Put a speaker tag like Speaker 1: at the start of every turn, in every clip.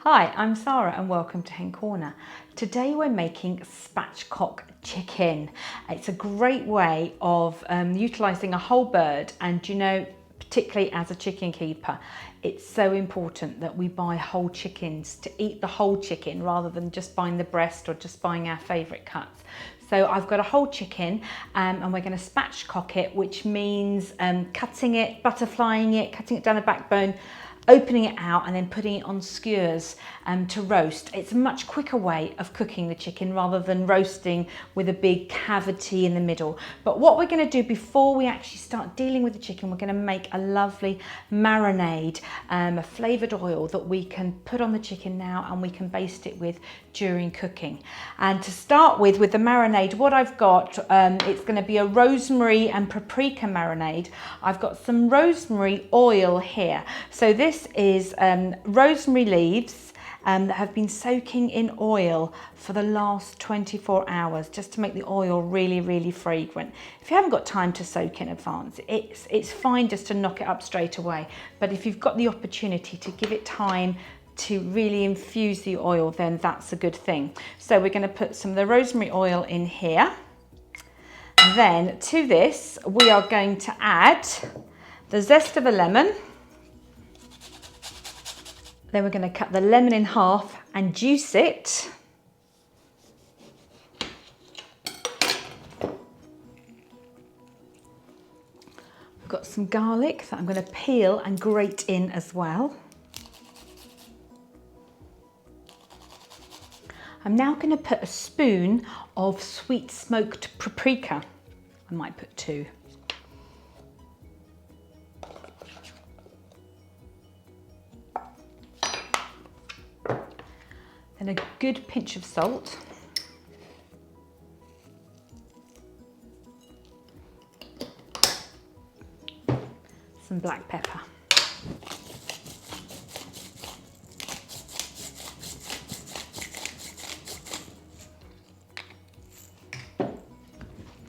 Speaker 1: Hi, I'm Sarah and welcome to Hen Corner. Today we're making spatchcock chicken. It's a great way of utilising a whole bird, and particularly as a chicken keeper, it's so important that we buy whole chickens, to eat the whole chicken rather than just buying the breast or just buying our favourite cuts. So I've got a whole chicken and we're going to spatchcock it, which means cutting it, butterflying it, cutting it down the backbone, opening it out and then putting it on skewers to roast. It's a much quicker way of cooking the chicken rather than roasting with a big cavity in the middle. But what we're going to do before we actually start dealing with the chicken, we're going to make a lovely marinade, a flavoured oil that we can put on the chicken now and we can baste it with during cooking. And to start with the marinade, what I've got, it's going to be a rosemary and paprika marinade. I've got some rosemary oil here. So this is rosemary leaves that have been soaking in oil for the last 24 hours just to make the oil really, really fragrant. If you haven't got time to soak in advance, it's fine just to knock it up straight away. But if you've got the opportunity to give it time to really infuse the oil, then that's a good thing. So we're going to put some of the rosemary oil in here. Then to this, we are going to add the zest of a lemon. Then we're going to cut the lemon in half and juice it. I've got some garlic that I'm going to peel and grate in as well. I'm now going to put a spoon of sweet smoked paprika. I might put 2. And a good pinch of salt. Some black pepper.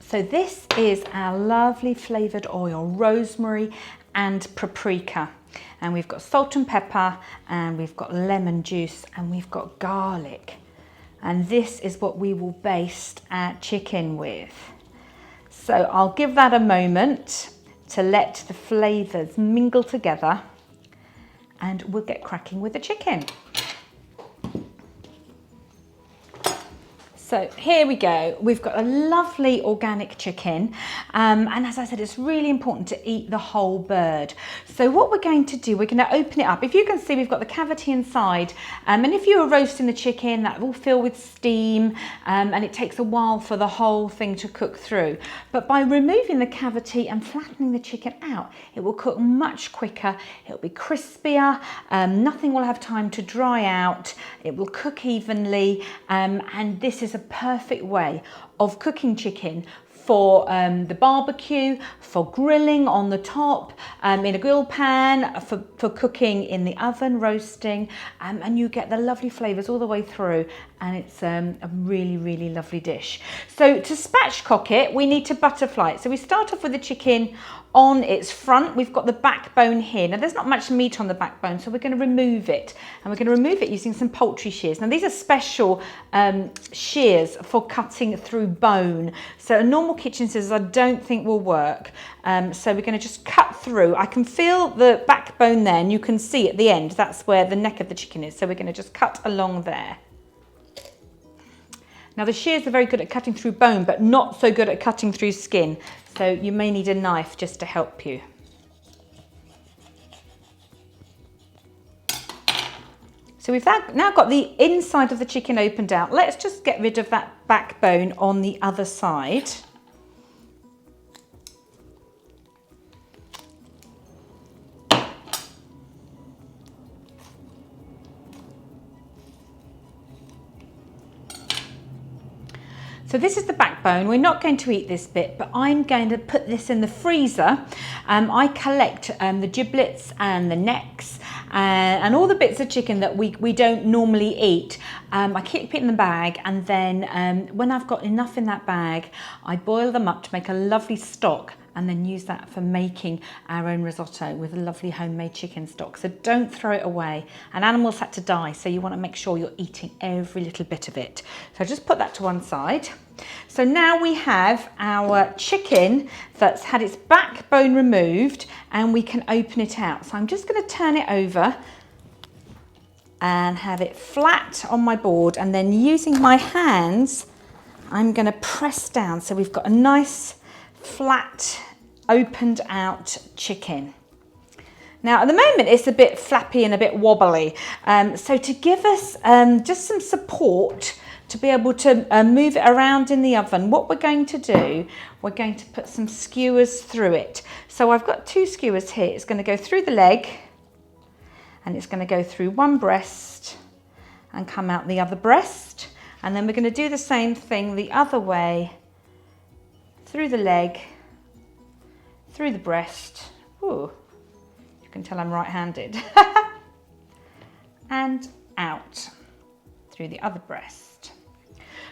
Speaker 1: So this is our lovely flavoured oil, rosemary and paprika. And we've got salt and pepper, and we've got lemon juice, and we've got garlic. And this is what we will baste our chicken with. So I'll give that a moment to let the flavours mingle together, and we'll get cracking with the chicken. So here we go, we've got a lovely organic chicken, and as I said, it's really important to eat the whole bird. So what we're going to do, we're going to open it up. If you can see, we've got the cavity inside, and if you were roasting the chicken, that will fill with steam, and it takes a while for the whole thing to cook through. But by removing the cavity and flattening the chicken out, it will cook much quicker, it'll be crispier, nothing will have time to dry out, it will cook evenly, and this is a perfect way of cooking chicken for the barbecue, for grilling on the top, in a grill pan, for cooking in the oven, roasting, and you get the lovely flavours all the way through, and it's a really, really lovely dish. So to spatchcock it, we need to butterfly it. So we start off with the chicken on its front. We've got the backbone here. Now there's not much meat on the backbone, so we're going to remove it, and we're going to remove it using some poultry shears. Now these are special shears for cutting through bone. So a normal kitchen scissors I don't think will work. So we're going to just cut through. I can feel the backbone there, and you can see at the end, that's where the neck of the chicken is. So we're going to just cut along there. Now the shears are very good at cutting through bone, but not so good at cutting through skin. So you may need a knife just to help you. So we've now got the inside of the chicken opened out. Let's just get rid of that backbone on the other side. So this is the backbone. We're not going to eat this bit, but I'm going to put this in the freezer. I collect the giblets and the necks and all the bits of chicken that we don't normally eat. I keep it in the bag, and then when I've got enough in that bag, I boil them up to make a lovely stock, and then use that for making our own risotto with a lovely homemade chicken stock. So don't throw it away. An animal's had to die, so you want to make sure you're eating every little bit of it. So just put that to one side. So now we have our chicken that's had its backbone removed, and we can open it out. So I'm just going to turn it over and have it flat on my board, and then using my hands I'm going to press down so we've got a nice flat opened out chicken. Now at the moment it's a bit flappy and a bit wobbly, so to give us just some support to be able to move it around in the oven, what we're going to do, we're going to put some skewers through it. So I've got 2 skewers here. It's going to go through the leg, and it's going to go through one breast and come out the other breast. And then we're going to do the same thing the other way, through the leg, through the breast. Ooh, you can tell I'm right-handed. And out through the other breast.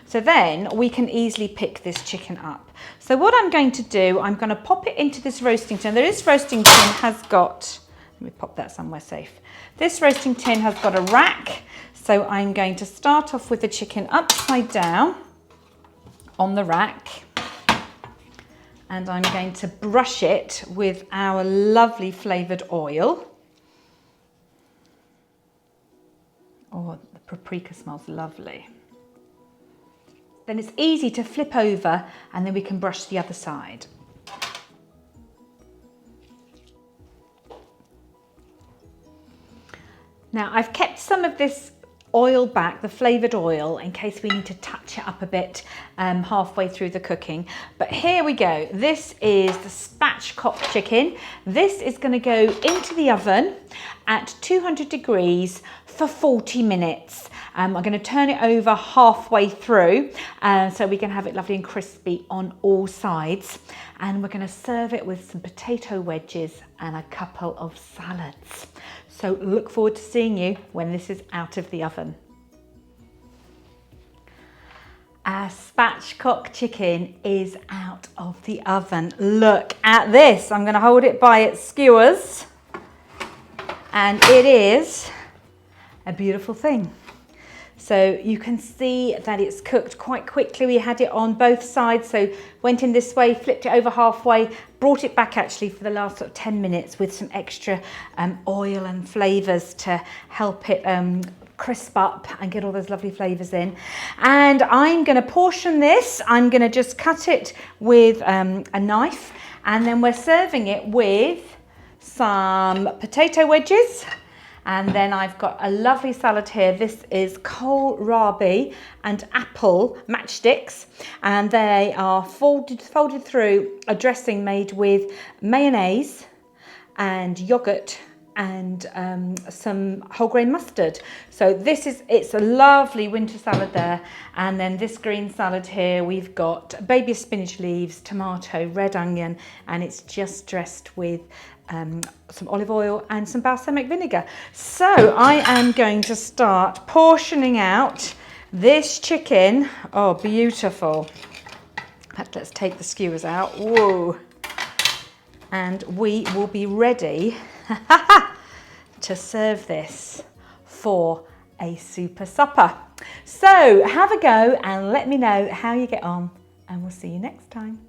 Speaker 1: So then we can easily pick this chicken up. So what I'm going to do, I'm going to pop it into this roasting tin. This roasting tin has got, let me pop that somewhere safe. This roasting tin has got a rack. So I'm going to start off with the chicken upside down on the rack, and I'm going to brush it with our lovely flavoured oil. Oh, the paprika smells lovely. Then it's easy to flip over, and then we can brush the other side. Now I've kept some of this oil back, the flavoured oil, in case we need to touch it up a bit halfway through the cooking. But here we go. This is the spatchcock chicken. This is going to go into the oven at 200 degrees for 40 minutes. I'm going to turn it over halfway through so we can have it lovely and crispy on all sides. And we're going to serve it with some potato wedges and a couple of salads. So look forward to seeing you when this is out of the oven. Our spatchcock chicken is out of the oven. Look at this. I'm going to hold it by its skewers, and it is a beautiful thing. So you can see that it's cooked quite quickly. We had it on both sides, so went in this way, flipped it over halfway, brought it back actually for the last sort of 10 minutes with some extra oil and flavours to help it crisp up and get all those lovely flavours in. And I'm going to portion this. I'm going to just cut it with a knife, and then we're serving it with some potato wedges. And then I've got a lovely salad here. This is kohlrabi and apple matchsticks, and they are folded through a dressing made with mayonnaise and yogurt and some whole grain mustard. So it's a lovely winter salad there. And then this green salad here, we've got baby spinach leaves, tomato, red onion, and it's just dressed with some olive oil and some balsamic vinegar. So I am going to start portioning out this chicken. Oh, beautiful. In fact, let's take the skewers out. Whoa. And we will be ready to serve this for a super supper. So have a go and let me know how you get on, and we'll see you next time.